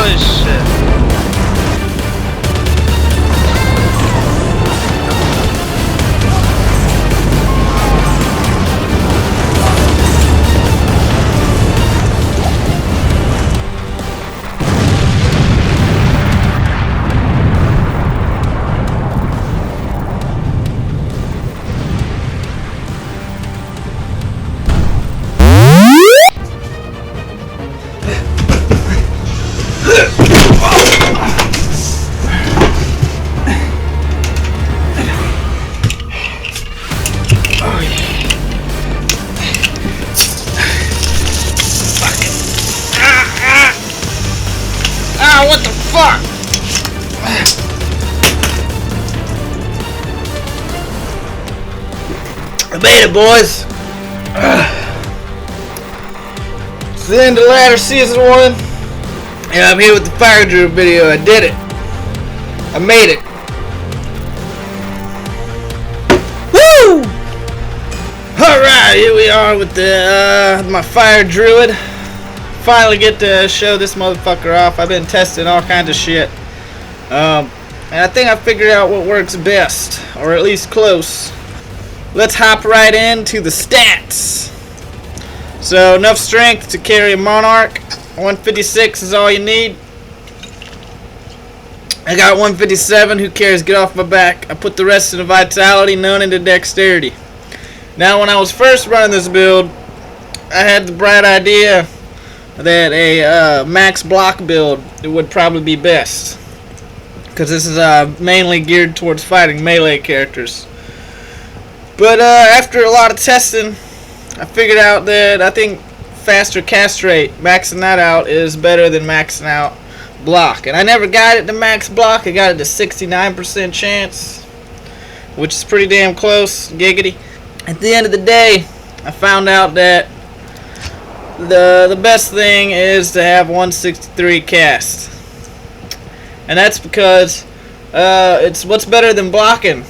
Holy shit. What the fuck? I made it, boys. It's the end of ladder season 1, and I'm here with the fire Druid video. I did it. I made it. Woo! Alright, here we are with the my fire Druid. Finally get to show this motherfucker off. I've been testing all kinds of shit, and I think I figured out what works best, or at least close. Let's hop right into the stats. So enough strength to carry a Monarch. 156 is all you need. I got 157. Who cares? Get off my back. I put the rest into vitality, none into dexterity. Now, when I was first running this build, I had the bright idea that a max block build would probably be best, because this is mainly geared towards fighting melee characters. But after a lot of testing, I figured out that I think faster cast rate, maxing that out, is better than maxing out block. And I never got it to max block. I got it to 69% chance, which is pretty damn close. Giggity. At the end of the day, I found out that the best thing is to have 163 cast, and that's because it's what's better than blocking.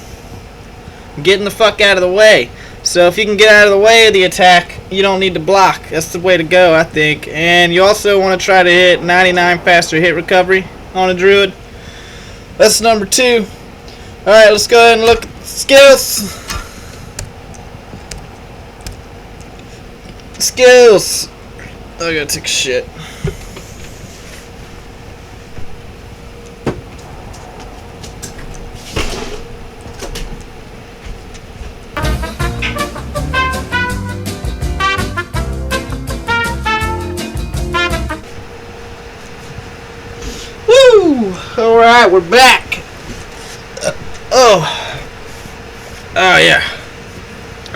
Getting the fuck out of the way. So if you can get out of the way of the attack, you don't need to block. That's the way to go, I think. And you also want to try to hit 99 faster hit recovery on a Druid. That's number 2. Alright, let's go ahead and look at the skills. Skills. I gotta take a shit. Woo! Alright, we're back. Oh yeah.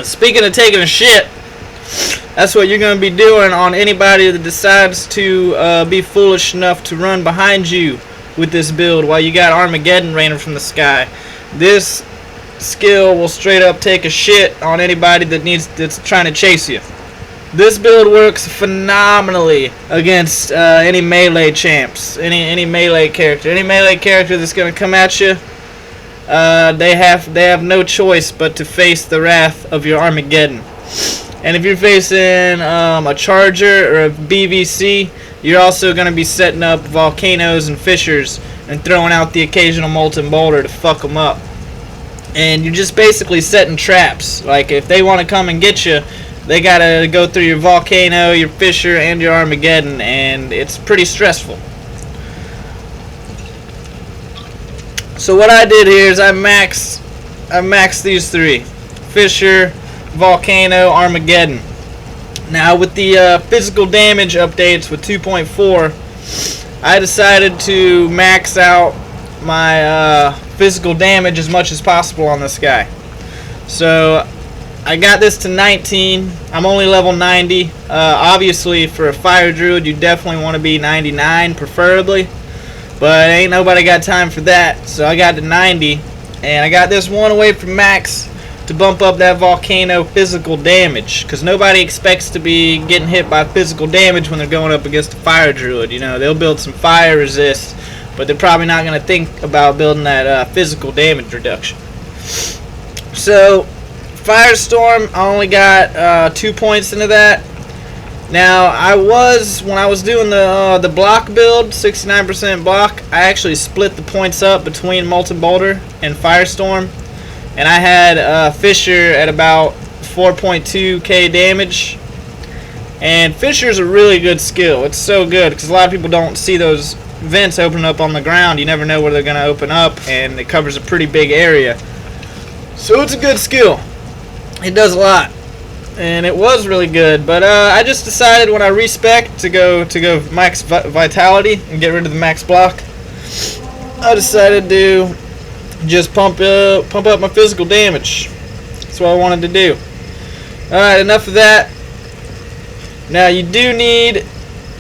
Speaking of taking a shit, that's what you're going to be doing on anybody that decides to be foolish enough to run behind you with this build while you got Armageddon raining from the sky. This skill will straight up take a shit on anybody that's trying to chase you. This build works phenomenally against any melee champs, any melee character. Any melee character that's going to come at you, they have no choice but to face the wrath of your Armageddon. And if you're facing a Charger or a BVC, you're also going to be setting up volcanoes and fissures and throwing out the occasional molten boulder to fuck them up. And you're just basically setting traps. Like, if they want to come and get you, they got to go through your volcano, your fissure, and your Armageddon, and it's pretty stressful. So what I did here is I maxed these 3. Fissure, Volcano, Armageddon. Now with the physical damage updates with 2.4, I decided to max out my physical damage as much as possible on this guy. So I got this to 19. I'm only level 90. Obviously for a fire Druid you definitely want to be 99 preferably, but ain't nobody got time for that. So I got to 90, and I got this one away from max to bump up that volcano physical damage, because nobody expects to be getting hit by physical damage when they're going up against a fire Druid. You know, they'll build some fire resist, but they're probably not going to think about building that physical damage reduction. So Firestorm, I only got 2 points into that. Now, when I was doing the block build, 69% block, I actually split the points up between Molten Boulder and Firestorm, and I had Fissure at about 4.2k damage. And Fissure's a really good skill. It's so good because a lot of people don't see those vents open up on the ground. You never know where they're going to open up, and it covers a pretty big area. So it's a good skill. It does a lot. And it was really good, but I just decided when I respec to go max vitality and get rid of the max block. I decided to just pump up my physical damage. That's what I wanted to do. Alright, enough of that. Now you do need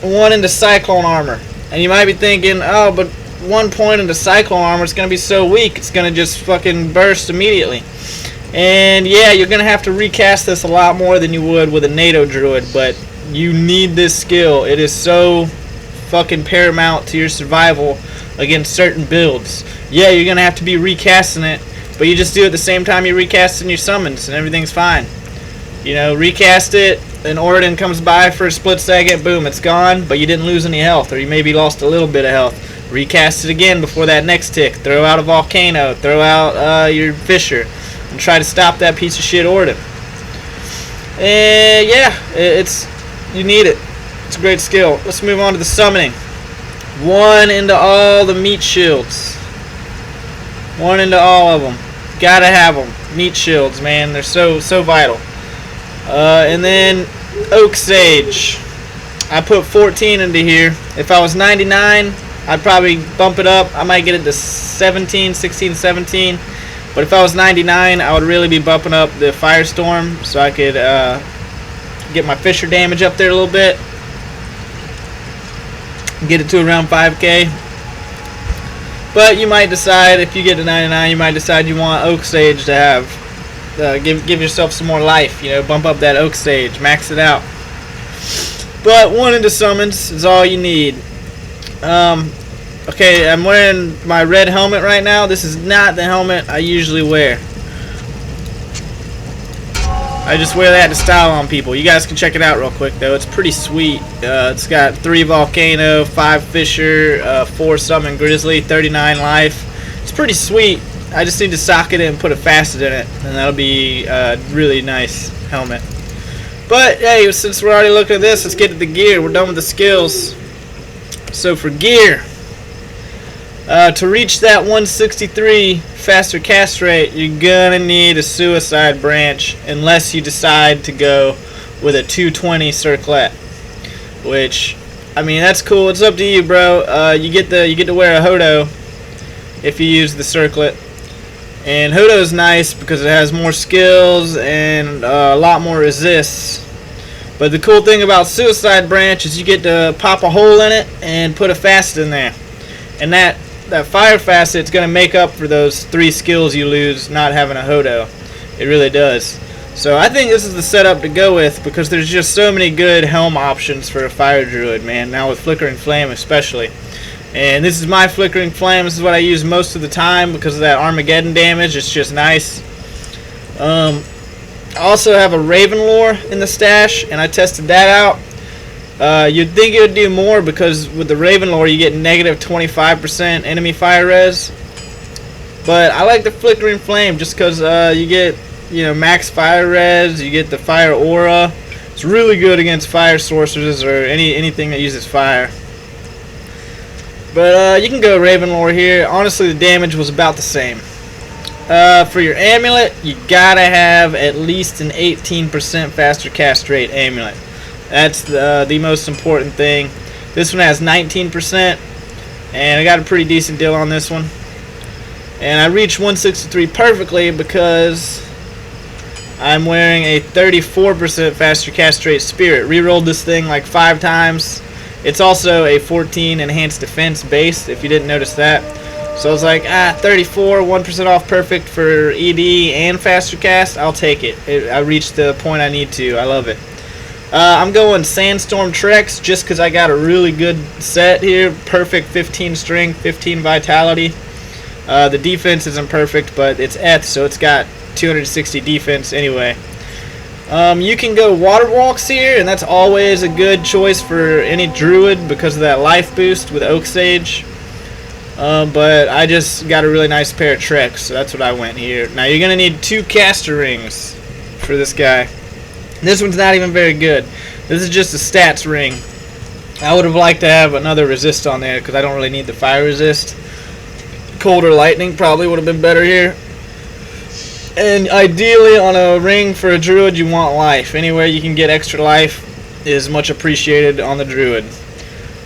1 into Cyclone armor, and you might be thinking, oh, but 1 point into Cyclone armor is going to be so weak, it's going to just fucking burst immediately. And yeah, you're going to have to recast this a lot more than you would with a NATO Druid, but you need this skill. It is so fucking paramount to your survival against certain builds. Yeah, you're going to have to be recasting it, but you just do it at the same time you're recasting your summons, and everything's fine. You know, recast it, an Oradin comes by for a split second, boom, it's gone, but you didn't lose any health, or you maybe lost a little bit of health. Recast it again before that next tick. Throw out a Volcano, throw out your Fissure, and try to stop that piece of shit Oradin. And yeah, you need it. It's a great skill. Let's move on to the summoning. 1 into all the meat shields. 1 into all of them. Gotta have them. Meat shields, man. They're so vital. And then Oak Sage. I put 14 into here. If I was 99, I'd probably bump it up. I might get it to 17, 16, 17. But if I was 99, I would really be bumping up the Firestorm so I could get my Fissure damage up there a little bit. Get it to around 5k. But you might decide, if you get to 99, you might decide you want Oak Sage to have. Give yourself some more life. You know, bump up that Oak Sage. Max it out. But 1 into summons is all you need. Okay, I'm wearing my red helmet right now. This is not the helmet I usually wear. I just wear that to style on people. You guys can check it out real quick, though. It's pretty sweet. It's got 3 Volcano, 5 Fissure, 4 Summon Grizzly, 39 life. It's pretty sweet. I just need to socket it and put a facet in it, and that'll be a really nice helmet. But, hey, since we're already looking at this, let's get to the gear. We're done with the skills. So for gear, to reach that 163 faster cast rate, you're gonna need a Suicide Branch, unless you decide to go with a 220 circlet. Which, I mean, that's cool. It's up to you, bro. You get to wear a Hodo if you use the circlet, and Hodo's nice because it has more skills and a lot more resists. But the cool thing about Suicide Branch is you get to pop a hole in it and put a facet in there, and that fire facet's going to make up for those 3 skills you lose not having a Hodo. It really does. So I think this is the setup to go with, because there's just so many good helm options for a Fire Druid, man. Now with Flickering Flame especially. And this is my Flickering Flame. This is what I use most of the time because of that Armageddon damage. It's just nice. I also have a Raven Lore in the stash, and I tested that out. You'd think it would do more, because with the Raven Lore you get negative 25% enemy fire res. But I like the Flickering Flame just because you get, max fire res, you get the fire aura. It's really good against fire sorcerers or anything that uses fire. But you can go Raven Lore here. Honestly, the damage was about the same. For your amulet, you gotta have at least an 18% faster cast rate amulet. That's the most important thing. This one has 19%, and I got a pretty decent deal on this one. And I reached 163 perfectly because I'm wearing a 34% faster cast rate Spirit. Rerolled this thing like 5 times. It's also a 14 enhanced defense base, if you didn't notice that. So I was like, 34, 1% off perfect for ED and faster cast. I'll take it. I reached the point I need to. I love it. I'm going Sandstorm Trex just because I got a really good set here. Perfect 15 strength, 15 vitality. The defense isn't perfect, but it's Eth, so it's got 260 defense anyway. You can go water walks here, and that's always a good choice for any druid because of that life boost with Oak Sage. But I just got a really nice pair of treks, so that's what I went here. Now you're gonna need 2 caster rings for this guy. This one's not even very good. This is just a stats ring. I would have liked to have another resist on there because I don't really need the fire resist. Cold or lightning probably would have been better here. And ideally on a ring for a druid you want life. Anywhere you can get extra life is much appreciated on the druid.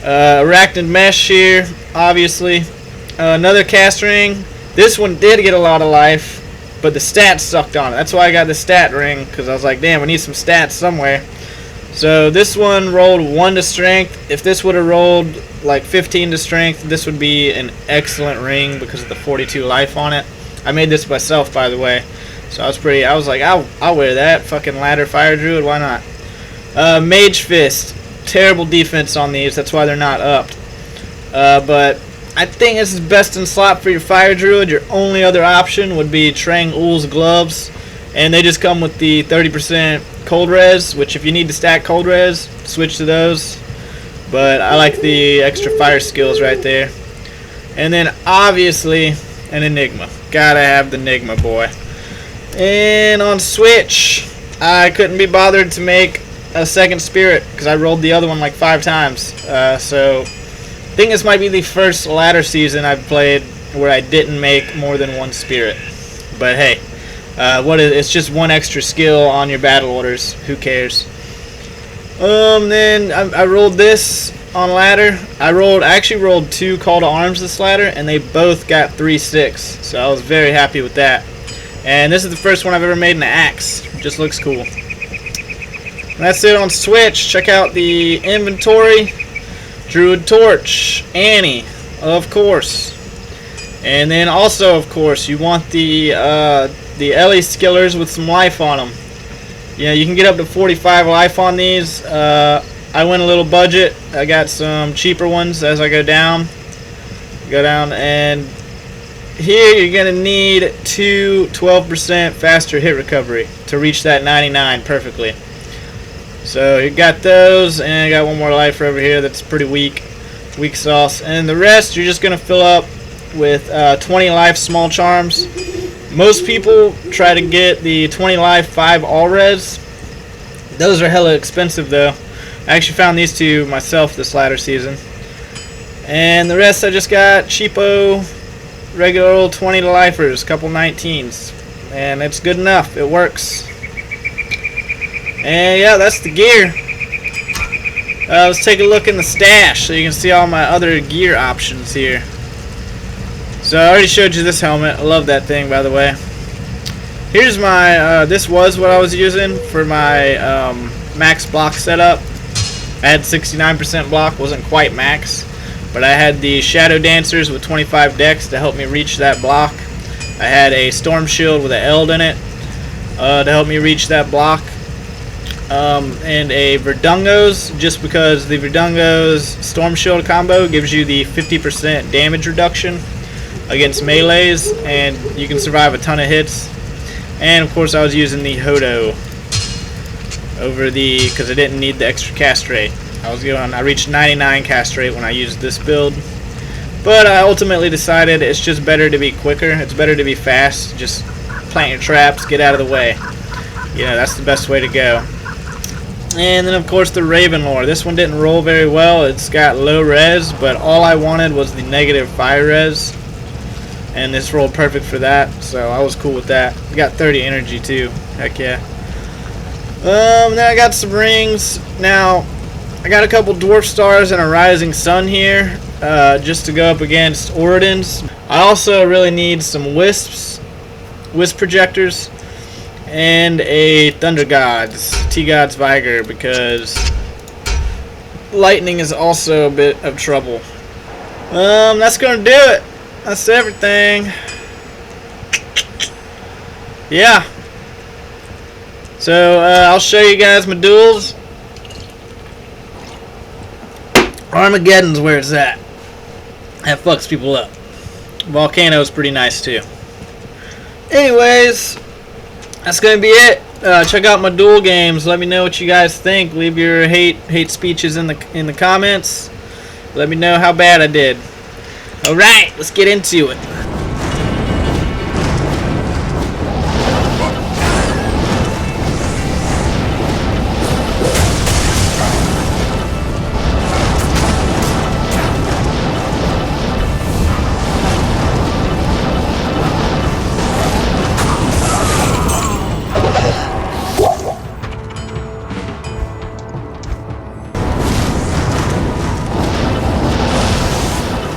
Arachnid mesh here, obviously. Another cast ring. This one did get a lot of life, but the stats sucked on it. That's why I got the stat ring, because I was like, damn, we need some stats somewhere. So this one rolled 1 to strength. If this would have rolled like 15 to strength, this would be an excellent ring because of the 42 life on it. I made this myself, by the way. So I was like, I'll wear that. Fucking ladder fire druid, why not? Mage fist. Terrible defense on these, that's why they're not upped. But I think this is best in slot for your fire druid. Your only other option would be Trang Ul's gloves, and they just come with the 30% cold res, which if you need to stack cold res, switch to those. But I like the extra fire skills right there. And then obviously an Enigma. Gotta have the Enigma, boy. And on switch, I couldn't be bothered to make a second spirit because I rolled the other one like 5 times. So I think this might be the first ladder season I've played where I didn't make more than 1 spirit. But hey, it's just 1 extra skill on your battle orders. Who cares? Then I rolled this on ladder. I actually rolled 2 call to arms this ladder, and they both got 3/6. So I was very happy with that. And this is the first one I've ever made an axe. Just looks cool. And that's it on switch. Check out the inventory. Druid torch, Annie, of course. And then also, of course, you want the Ellie skillers with some life on them. Yeah, you can get up to 45 life on these. I went a little budget. I got some cheaper ones as I go down. And here you're gonna need 12% faster hit recovery to reach that 99 perfectly. So you got those, and I got 1 more life over here that's pretty weak sauce. And the rest you're just gonna fill up with 20 life small charms. Most people try to get the 20 life 5 all res. Those are hella expensive though. I actually found these 2 myself this ladder season. And the rest I just got cheapo, regular old 20 to lifers, couple 19s. And it's good enough, it works. And yeah, that's the gear. Let's take a look in the stash so you can see all my other gear options here. So I already showed you this helmet. I love that thing, by the way. Here's my, this was what I was using for my max block setup. I had 69% block, wasn't quite max. But I had the Shadow Dancers with 25 dex to help me reach that block. I had a Storm Shield with an Eld in it to help me reach that block. And a Verdungo's, just because the Verdungo's Storm Shield combo gives you the 50% damage reduction against melees, and you can survive a ton of hits. And of course I was using the Hodo over because I didn't need the extra cast rate. I reached 99 cast rate when I used this build, but I ultimately decided it's just better to be quicker. It's better to be fast. Just plant your traps, get out of the way. You know, that's the best way to go. And then of course the Raven Lore. This one didn't roll very well. It's got low res, but all I wanted was the negative fire res, and this rolled perfect for that, so I was cool with that. I got 30 energy too. Heck yeah. Then I got some rings. Now I got a couple Dwarf Stars and a Rising Sun here, just to go up against Oridans. I also really need some Wisp projectors, and a Thunder Gods, T-Gods Vigor, because lightning is also a bit of trouble. That's gonna do it. That's everything. Yeah. So I'll show you guys my duels. Armageddon's where it's at. That fucks people up. Volcano's pretty nice too. Anyways, that's gonna be it. Check out my duel games. Let me know what you guys think. Leave your hate speeches in the comments. Let me know how bad I did. All right, let's get into it.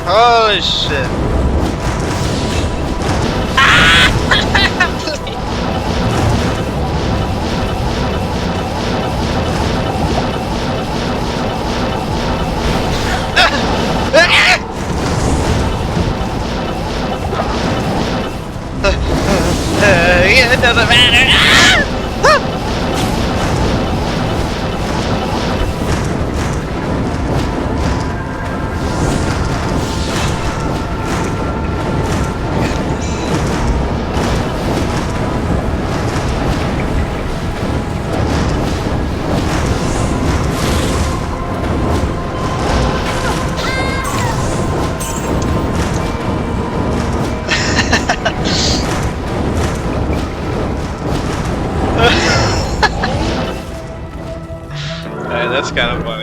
Holy shit. It doesn't matter. Alright, that's kind of funny.